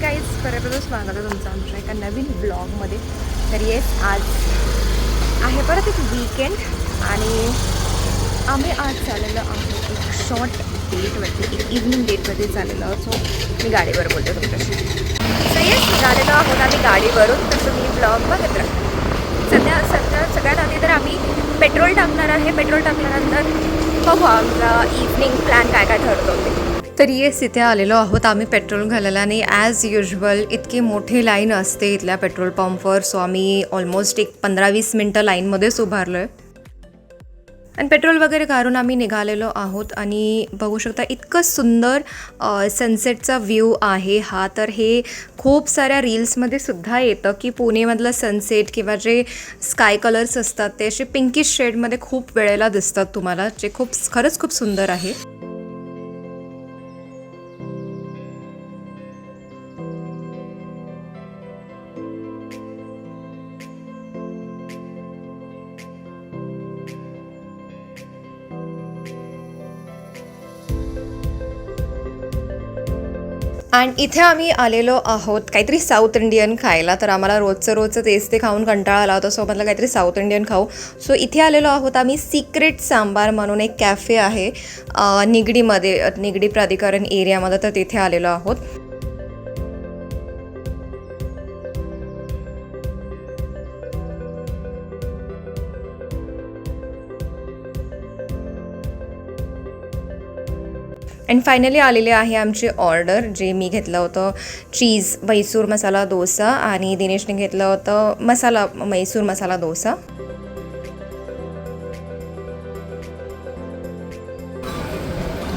काहीच परत स्वागत आहे तुमचं आमच्या एका नवीन ब्लॉगमध्ये. तर येस, आज आहे परत एक वीकेंड आणि आम्ही आज चाललेलो आहोत एक शॉर्ट डेटवरती, एक इव्हनिंग डेटवरती चाललेलो आहोत. सो मी गाडीवर बोलते तुमच्याशी. सो येस, निघालेलो आहोत आम्ही गाडीवरून. तर तुम्ही ब्लॉग बघत राहा. सगळ्यात आधी तर आम्ही पेट्रोल टाकणार आहे. पेट्रोल टाकल्यानंतर बघू आमचा इव्हनिंग प्लॅन काय काय ठरतो ते. तर येस, इथे आलेलो आहोत आम्ही पेट्रोल घालायला आणि ॲज युजल इतकी मोठी लाईन असते इथल्या पेट्रोल पंपवर. सो आम्ही ऑलमोस्ट एक 15-20 मिनटं लाईनमध्येच उभारलो आहे आणि पेट्रोल वगैरे काढून आम्ही निघालेलो आहोत. आणि बघू शकता इतकं सुंदर सनसेटचा व्ह्यू आहे हा. तर हे खूप साऱ्या रील्समध्ये सुद्धा येतं की पुणेमधलं सनसेट किंवा जे स्काय कलर्स असतात ते असे पिंकिश शेडमध्ये खूप वेळेला दिसतात तुम्हाला, जे खरंच खूप सुंदर आहे. आणि इथे आम्ही आलेलो आहोत काहीतरी साऊथ इंडियन खायला. तर आम्हाला रोजचं तेच ते खाऊन कंटाळा आला होता. सो म्हटलं काहीतरी साऊथ इंडियन खाऊ. सो इथे आलेलो आहोत आम्ही सिक्रेट सांबार म्हणून एक कॅफे आहे निगडीमध्ये, निगडी प्राधिकरण एरियामध्ये. तर तिथे आलेलो आहोत. अँड फायनली आलेले आहे आमची ऑर्डर. जे मी घेतलं होतं चीज म्हैसूर मसाला डोसा आणि दिनेशने घेतलं होतं म्हैसूर मसाला डोसा.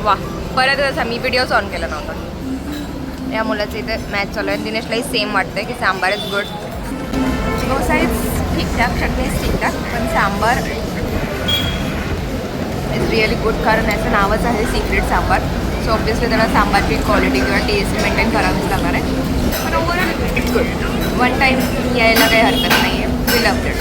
वा, परत मी व्हिडिओज ऑन केला नव्हता. या मुलाचं इथे मॅच चालू आहे. दिनेशलाही सेम वाटतंय की sambar is good. Dosa is ठीकठाक, चटणी इज ठीकठाक, पण सांबार इज रिअली गुड. कारण याचं नावच आहे सिक्रेट सांबार. सो ऑब्वियसली त्याला सांबारची क्वालिटी किंवा टेस्ट मेंटेन करावीच लागणार आहे. पण overall it's good. One time यायला काही हरकत नाही आहे. We love it.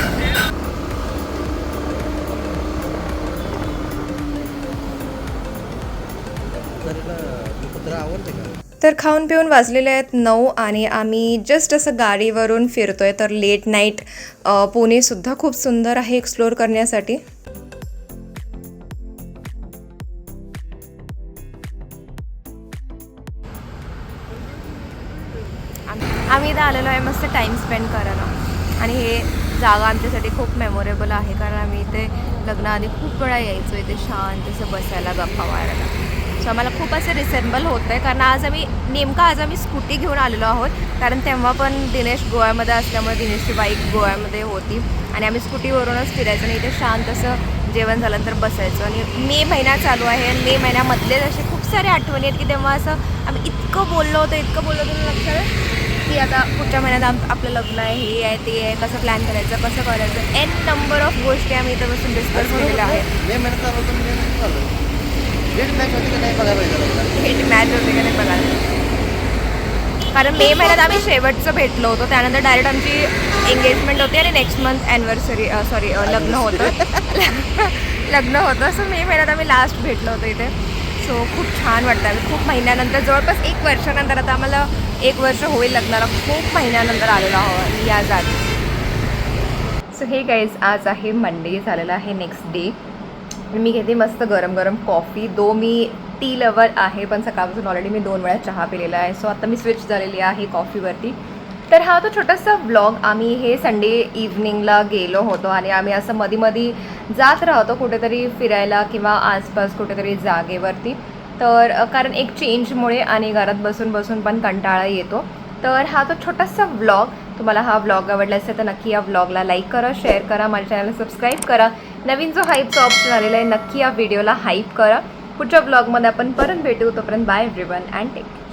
तर खाऊन पिऊन वाजलेले आहेत 9 आणि आम्ही जस्ट असं गाडीवरून फिरतोय. तर लेट नाईट पुणेसुद्धा खूप सुंदर आहे एक्सप्लोअर करण्यासाठी. आम्ही इथं आलेलो आहे मस्त टाईम स्पेंड करायला. आणि हे जागा आमच्यासाठी खूप मेमोरेबल आहे, कारण आम्ही इथे लग्नाआधी खूप वेळा यायचो इथे शांत असं बसायला, गप्पा मारायला. सो आम्हाला खूप असं रिसेंबल होतं आहे, कारण आज आम्ही स्कूटी घेऊन आलेलो आहोत. कारण तेव्हा पण दिनेश गोव्यामध्ये असल्यामुळे दिनेशची बाईक गोव्यामध्ये होती आणि आम्ही स्कूटीवरूनच फिरायचं आणि इथे शांत असं जेवण झाल्यानंतर बसायचं. आणि मे महिना चालू आहे आणि मे महिन्यामधलेच असे खूप सारे आठवणी आहेत की तेव्हा असं आम्ही इतकं बोललो होतो लक्षात की आता पुढच्या महिन्यात आपलं लग्न आहे, हे आहे ते आहे, कसं प्लॅन करायचं, कसं करायचं, एन नंबर ऑफ गोष्टी आम्ही इथं बसून डिस्कस केलेल्या आहेत. हेट मॅच होते का नाही बघायला. कारण मे महिन्यात आम्ही शेवटचं भेटलो होतो, त्यानंतर डायरेक्ट आमची एंगेजमेंट होती आणि नेक्स्ट मंथ ॲनिव्हर्सरी लग्न होतं. सो मे महिन्यात आम्ही लास्ट भेटलो होतो इथे. सो खूप छान वाटतं. आम्ही खूप महिन्यानंतर, जवळपास 1 वर्षानंतर, आता आम्हाला 1 वर्ष होईल लग्नाला, खूप महिन्यानंतर आलेलो आहोत या जागी. सो हे गाईज, आज आहे मंडे, झालेला आहे नेक्स्ट डे. मी घेते मस्त गरम गरम कॉफी. मी टी लवर आहे, पण सकाळपासून ऑलरेडी मी 2 वेळा चहा पिलेला आहे. सो आता मी स्विच झालेली आहे कॉफीवरती. तर हा तो छोटासा व्लॉग. आम्ही हे संडे इव्हनिंगला गेलो होतो आणि आम्ही असं मध्ये जात राहतो कुठेतरी फिरायला किंवा आसपास कुठेतरी जागेवरती. तर कारण एक चेंजमुळे आणि घरात बसून पण कंटाळा येतो. तर हा तो छोटासा व्लॉग. तुम्हाला हा व्लॉग आवडला असेल तर नक्की या व्लॉगला लाईक करा, शेअर करा, माझ्या चॅनलला सबस्क्राईब करा. नवीन जो हाईपचा ऑप्शन आलेला आहे, नक्की या व्हिडिओला हाईप करा. पुढच्या व्लॉगमध्ये आपण परत भेटू. तोपर्यंत bye everyone and take care.